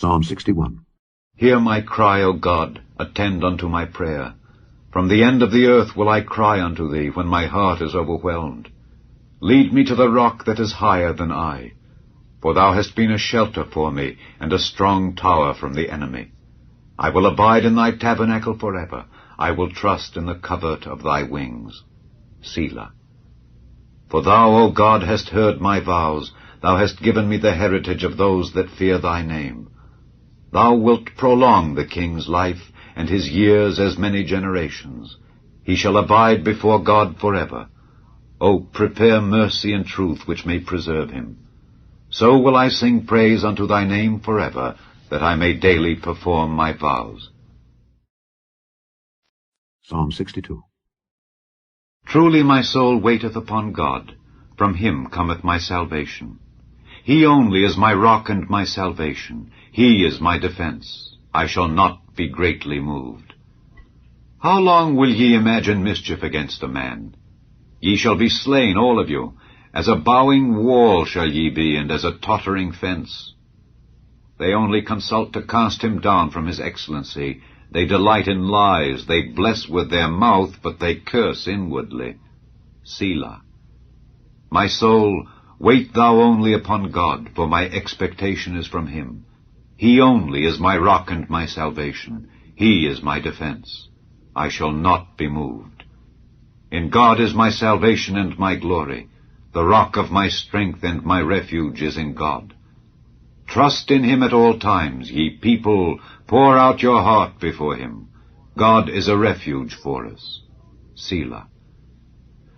Psalm 61. Hear my cry, O God, attend unto my prayer. From the end of the earth will I cry unto thee, when my heart is overwhelmed. Lead me to the rock that is higher than I, for thou hast been a shelter for me, and a strong tower from the enemy. I will abide in thy tabernacle forever. I will trust in the covert of thy wings. Selah. For thou, O God, hast heard my vows. Thou hast given me the heritage of those that fear thy name. Thou wilt prolong the king's life, and his years as many generations. He shall abide before God forever. O prepare mercy and truth, which may preserve him. So will I sing praise unto thy name forever, that I may daily perform my vows. Psalm 62. Truly my soul waiteth upon God. From him cometh my salvation. He only is my rock and my salvation. He is my defense. I shall not be greatly moved. How long will ye imagine mischief against a man? Ye shall be slain, all of you. As a bowing wall shall ye be, and as a tottering fence. They only consult to cast him down from his excellency. They delight in lies. They bless with their mouth, but they curse inwardly. Selah. My soul, wait thou only upon God, for my expectation is from him. He only is my rock and my salvation. He is my defense. I shall not be moved. In God is my salvation and my glory. The rock of my strength and my refuge is in God. Trust in him at all times, ye people. Pour out your heart before him. God is a refuge for us. Selah.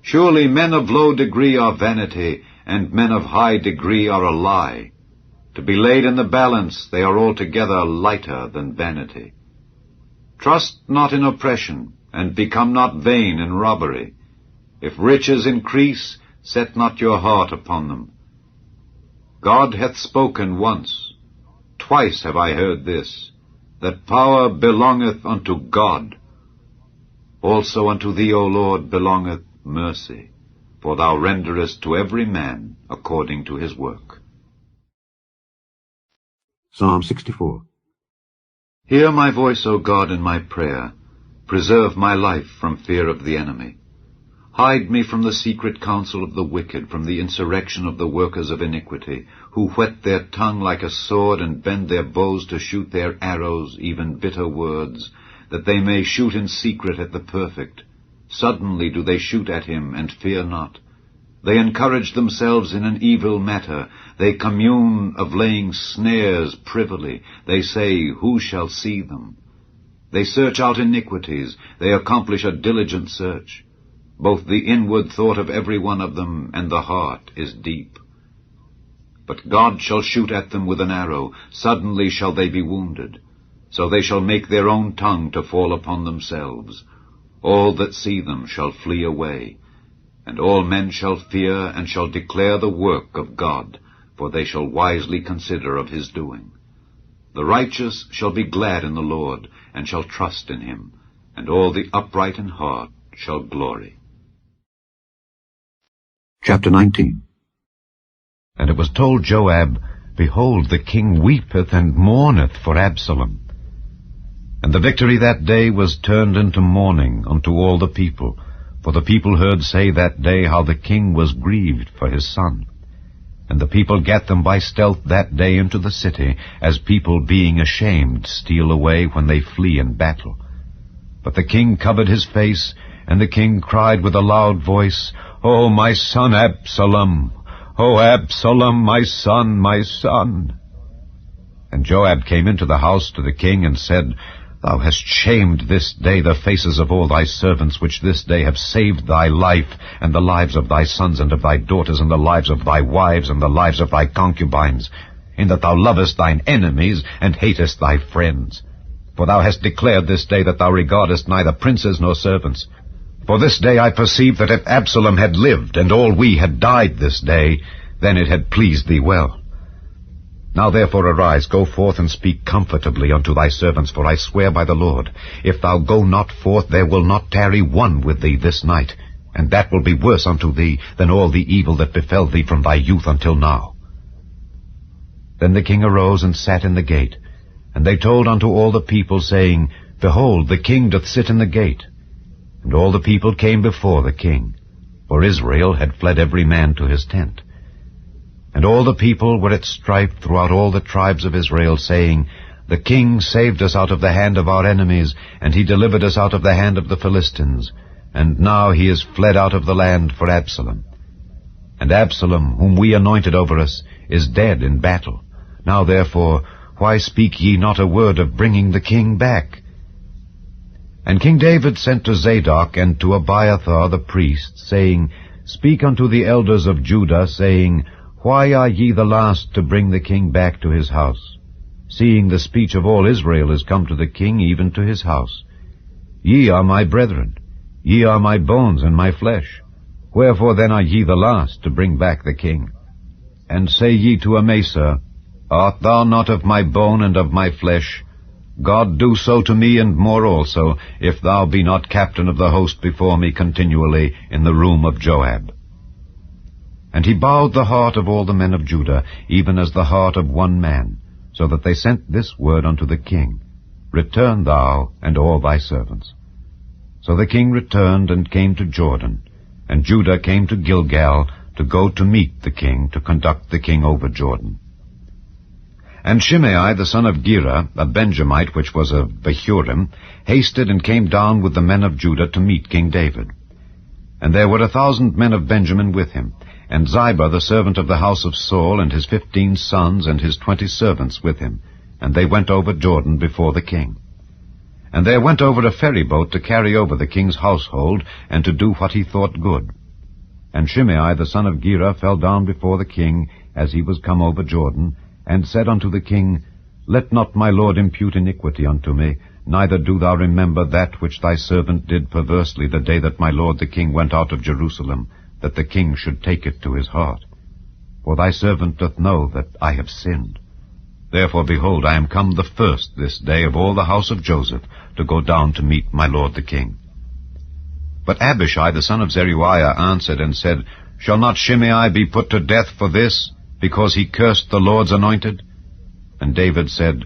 Surely men of low degree are vanity, and men of high degree are a lie. To be laid in the balance, they are altogether lighter than vanity. Trust not in oppression, and become not vain in robbery. If riches increase, set not your heart upon them. God hath spoken once. Twice have I heard this, that power belongeth unto God. Also unto thee, O Lord, belongeth mercy, for thou renderest to every man according to his work. Psalm 64. Hear my voice, O God, in my prayer. Preserve my life from fear of the enemy. Hide me from the secret counsel of the wicked, from the insurrection of the workers of iniquity, who whet their tongue like a sword and bend their bows to shoot their arrows, even bitter words, that they may shoot in secret at the perfect. Suddenly do they shoot at him, and fear not. They encourage themselves in an evil matter. They commune of laying snares privily. They say, who shall see them? They search out iniquities. They accomplish a diligent search. Both the inward thought of every one of them and the heart is deep. But God shall shoot at them with an arrow. Suddenly shall they be wounded. So they shall make their own tongue to fall upon themselves. All that see them shall flee away. And all men shall fear and shall declare the work of God, for they shall wisely consider of his doing. The righteous shall be glad in the Lord, and shall trust in him, and all the upright in heart shall glory. Chapter 19. And it was told Joab, Behold, the king weepeth and mourneth for Absalom. And the victory that day was turned into mourning unto all the people, for the people heard say that day how the king was grieved for his son. And the people gat them by stealth that day into the city, as people being ashamed steal away when they flee in battle. But the king covered his face, and the king cried with a loud voice, O my son Absalom! O Absalom, my son, my son! And Joab came into the house to the king, and said, Thou hast shamed this day the faces of all thy servants, which this day have saved thy life, and the lives of thy sons and of thy daughters, and the lives of thy wives, and the lives of thy concubines, in that thou lovest thine enemies, and hatest thy friends. For thou hast declared this day that thou regardest neither princes nor servants. For this day I perceive that if Absalom had lived, and all we had died this day, then it had pleased thee well. Now therefore arise, go forth, and speak comfortably unto thy servants, for I swear by the Lord, if thou go not forth, there will not tarry one with thee this night, and that will be worse unto thee than all the evil that befell thee from thy youth until now. Then the king arose and sat in the gate, And they told unto all the people, saying, Behold, the king doth sit in the gate. And all the people came before the king, for Israel had fled every man to his tent. And all the people were at strife throughout all the tribes of Israel, saying, The king saved us out of the hand of our enemies, and he delivered us out of the hand of the Philistines. And now he is fled out of the land for Absalom. And Absalom, whom we anointed over us, is dead in battle. Now therefore, why speak ye not a word of bringing the king back? And King David sent to Zadok and to Abiathar the priest, saying, Speak unto the elders of Judah, saying, Why are ye the last to bring the king back to his house? Seeing the speech of all Israel is come to the king, even to his house. Ye are my brethren, ye are my bones and my flesh. Wherefore then are ye the last to bring back the king? And say ye to Amasa, Art thou not of my bone and of my flesh? God do so to me and more also, if thou be not captain of the host before me continually in the room of Joab. And he bowed the heart of all the men of Judah, even as the heart of one man, so that they sent this word unto the king, Return thou and all thy servants. So the king returned and came to Jordan, and Judah came to Gilgal to go to meet the king, to conduct the king over Jordan. And Shimei the son of Gera, a Benjamite which was of Behurim, hasted and came down with the men of Judah to meet King David. And there were 1,000 men of Benjamin with him, and Ziba the servant of the house of Saul, and his 15 sons and his 20 servants with him, and they went over Jordan before the king. And there went over a ferry boat to carry over the king's household, and to do what he thought good. And Shimei the son of Gera fell down before the king, as he was come over Jordan, and said unto the king, Let not my lord impute iniquity unto me, neither do thou remember that which thy servant did perversely the day that my lord the king went out of Jerusalem, that the king should take it to his heart. For thy servant doth know that I have sinned. Therefore, behold, I am come the first this day of all the house of Joseph, to go down to meet my lord the king. But Abishai the son of Zeruiah answered and said, Shall not Shimei be put to death for this, because he cursed the Lord's anointed? And David said,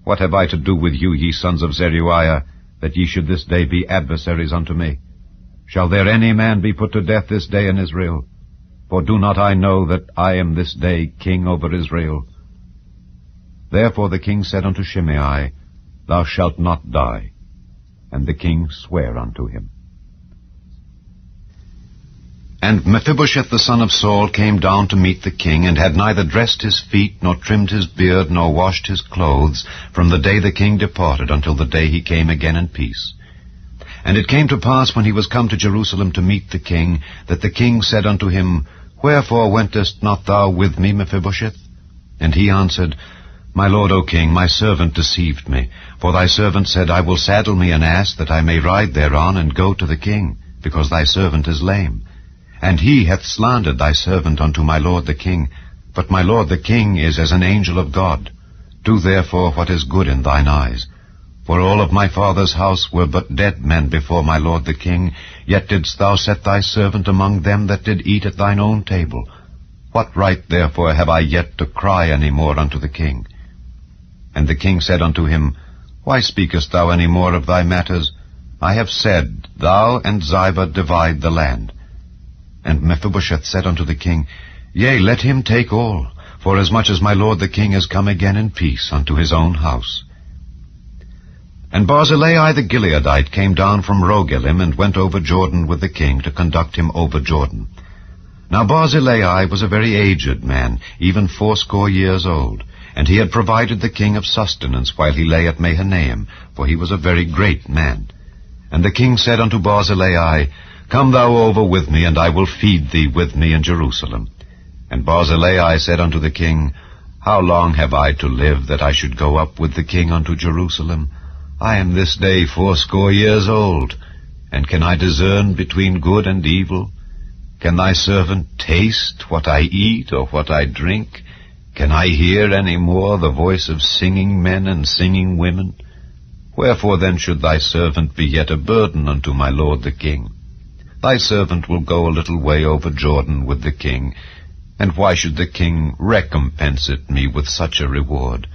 What have I to do with you, ye sons of Zeruiah, that ye should this day be adversaries unto me? Shall there any man be put to death this day in Israel? For do not I know that I am this day king over Israel? Therefore the king said unto Shimei, Thou shalt not die. And the king sware unto him. And Mephibosheth the son of Saul came down to meet the king, and had neither dressed his feet, nor trimmed his beard, nor washed his clothes, from the day the king departed until the day he came again in peace. And it came to pass, when he was come to Jerusalem to meet the king, that the king said unto him, Wherefore wentest not thou with me, Mephibosheth? And he answered, My lord, O king, my servant deceived me. For thy servant said, I will saddle me an ass, that I may ride thereon, and go to the king, because thy servant is lame. And he hath slandered thy servant unto my lord the king. But my lord the king is as an angel of God. Do therefore what is good in thine eyes. For all of my father's house were but dead men before my lord the king, yet didst thou set thy servant among them that did eat at thine own table. What right therefore have I yet to cry any more unto the king? And the king said unto him, Why speakest thou any more of thy matters? I have said, Thou and Ziba divide the land. And Mephibosheth said unto the king, Yea, let him take all, forasmuch as my lord the king is come again in peace unto his own house. And Barzillai the Gileadite came down from Rogelim, and went over Jordan with the king, to conduct him over Jordan. Now Barzillai was a very aged man, even 80 years old, and he had provided the king of sustenance while he lay at Mahanaim, for he was a very great man. And the king said unto Barzillai, Come thou over with me, and I will feed thee with me in Jerusalem. And Barzillai said unto the king, How long have I to live, that I should go up with the king unto Jerusalem? I am this day 80 years old, and can I discern between good and evil? Can thy servant taste what I eat, or what I drink? Can I hear any more the voice of singing men and singing women? Wherefore then should thy servant be yet a burden unto my lord the king? Thy servant will go a little way over Jordan with the king, and why should the king recompense it me with such a reward?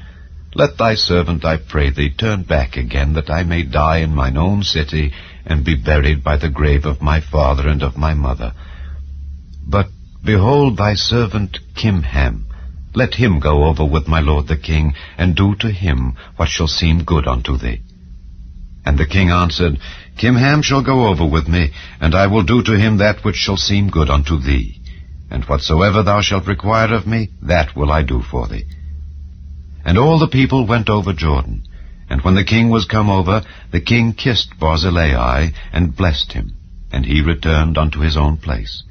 Let thy servant, I pray thee, turn back again, that I may die in mine own city, and be buried by the grave of my father and of my mother. But behold thy servant Kimham. Let him go over with my lord the king, and do to him what shall seem good unto thee. And the king answered, Kimham shall go over with me, and I will do to him that which shall seem good unto thee. And whatsoever thou shalt require of me, that will I do for thee. And all the people went over Jordan. And when the king was come over, the king kissed Barzillai, and blessed him, and he returned unto his own place.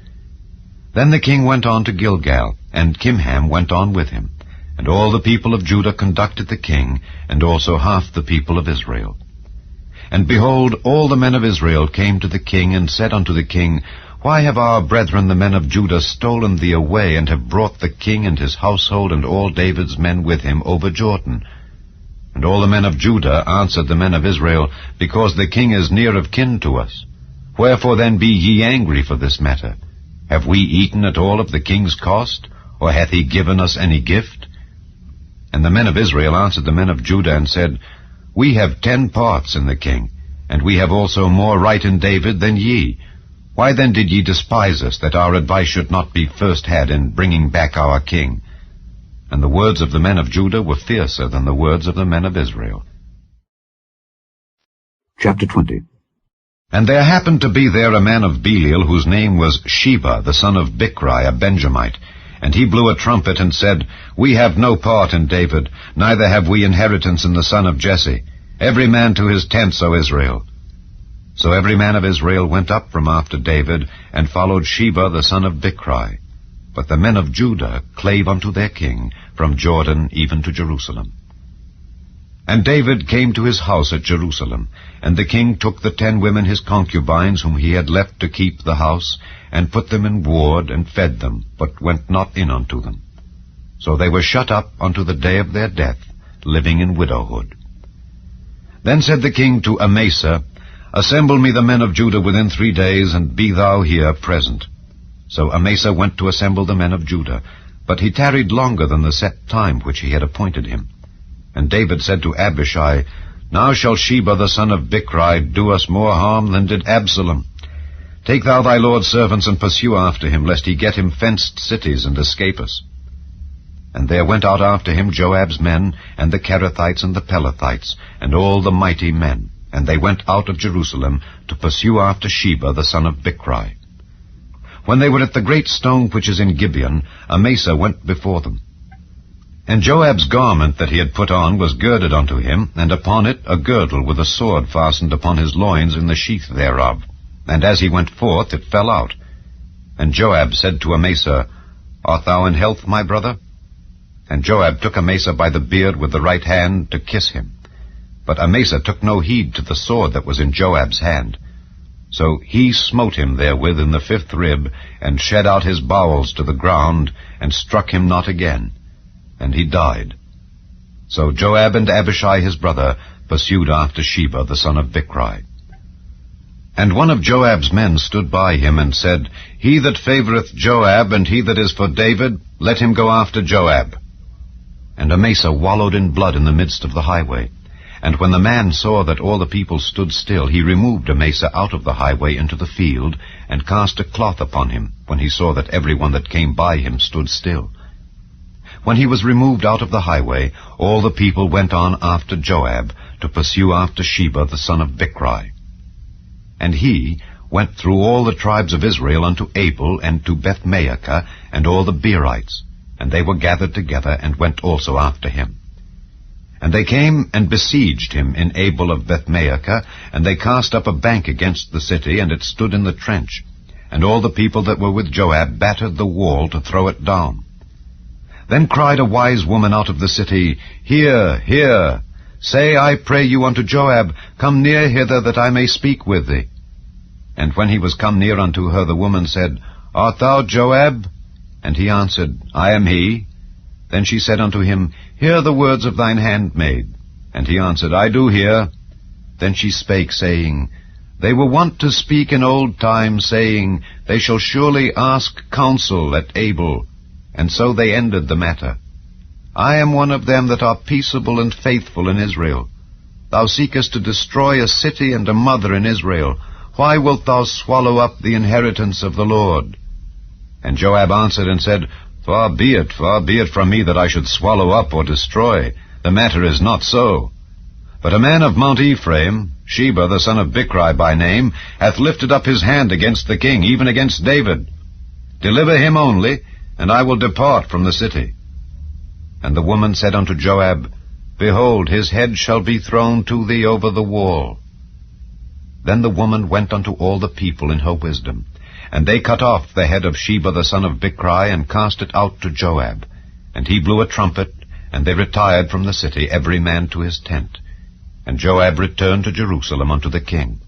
Then the king went on to Gilgal, and Kimham went on with him. And all the people of Judah conducted the king, and also half the people of Israel. And behold, all the men of Israel came to the king, and said unto the king, Why have our brethren the men of Judah stolen thee away, and have brought the king and his household and all David's men with him over Jordan? And all the men of Judah answered the men of Israel, Because the king is near of kin to us. Wherefore then be ye angry for this matter? Have we eaten at all of the king's cost, or hath he given us any gift? And the men of Israel answered the men of Judah, and said, We have 10 parts in the king, and we have also more right in David than ye. Why then did ye despise us, that our advice should not be first had in bringing back our king? And the words of the men of Judah were fiercer than the words of the men of Israel. Chapter 20. And there happened to be there a man of Belial, whose name was Sheba, the son of Bichri, a Benjamite. And he blew a trumpet, and said, We have no part in David, neither have we inheritance in the son of Jesse. Every man to his tents, O Israel. So every man of Israel went up from after David, and followed Sheba the son of Bichri. But the men of Judah clave unto their king, from Jordan even to Jerusalem. And David came to his house at Jerusalem, and the king took the 10 women his concubines, whom he had left to keep the house, and put them in ward, and fed them, but went not in unto them. So they were shut up unto the day of their death, living in widowhood. Then said the king to Amasa, Assemble me the men of Judah within 3 days, and be thou here present. So Amasa went to assemble the men of Judah, but he tarried longer than the set time which he had appointed him. And David said to Abishai, Now shall Sheba the son of Bichri do us more harm than did Absalom. Take thou thy lord's servants, and pursue after him, lest he get him fenced cities, and escape us. And there went out after him Joab's men, and the Kerethites and the Pelethites, and all the mighty men. And they went out of Jerusalem to pursue after Sheba the son of Bichri. When they were at the great stone which is in Gibeon, Amasa went before them. And Joab's garment that he had put on was girded unto him, and upon it a girdle with a sword fastened upon his loins in the sheath thereof. And as he went forth, it fell out. And Joab said to Amasa, Art thou in health, my brother? And Joab took Amasa by the beard with the right hand to kiss him. But Amasa took no heed to the sword that was in Joab's hand. So he smote him therewith in the 5th rib, and shed out his bowels to the ground, and struck him not again. And he died. So Joab and Abishai his brother pursued after Sheba the son of Bichri. And one of Joab's men stood by him, and said, He that favoureth Joab, and he that is for David, let him go after Joab. And Amasa wallowed in blood in the midst of the highway. And when the man saw that all the people stood still, he removed Amasa out of the highway into the field, and cast a cloth upon him, when he saw that every one that came by him stood still. When he was removed out of the highway, all the people went on after Joab, to pursue after Sheba the son of Bichri. And he went through all the tribes of Israel unto Abel, and to Bethmaachah, and all the Beerites, and they were gathered together, and went also after him. And they came and besieged him in Abel of Bethmaachah, and they cast up a bank against the city, and it stood in the trench. And all the people that were with Joab battered the wall to throw it down. Then cried a wise woman out of the city, Hear, hear! Say, I pray you unto Joab, Come near hither, that I may speak with thee. And when he was come near unto her, the woman said, Art thou Joab? And he answered, I am he. Then she said unto him, Hear the words of thine handmaid. And he answered, I do hear. Then she spake, saying, They were wont to speak in old times, saying, They shall surely ask counsel at Abel. And so they ended the matter. I am one of them that are peaceable and faithful in Israel. Thou seekest to destroy a city and a mother in Israel. Why wilt thou swallow up the inheritance of the Lord? And Joab answered and said, far be it from me that I should swallow up or destroy. The matter is not so. But a man of Mount Ephraim, Sheba the son of Bichri by name, hath lifted up his hand against the king, even against David. Deliver him only, and I will depart from the city. And the woman said unto Joab, Behold, his head shall be thrown to thee over the wall. Then the woman went unto all the people in her wisdom, and they cut off the head of Sheba the son of Bichri, and cast it out to Joab. And he blew a trumpet, and they retired from the city, every man to his tent. And Joab returned to Jerusalem unto the king.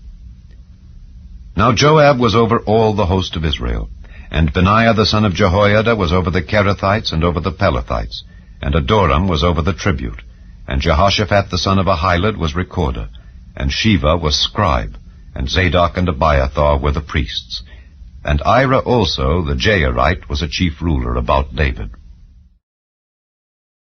Now Joab was over all the host of Israel, and Benaiah the son of Jehoiada was over the Kerethites and over the Pelethites, and Adoram was over the tribute, and Jehoshaphat the son of Ahilud was recorder, and Sheva was scribe, and Zadok and Abiathar were the priests, and Ira also the Jairite was a chief ruler about David.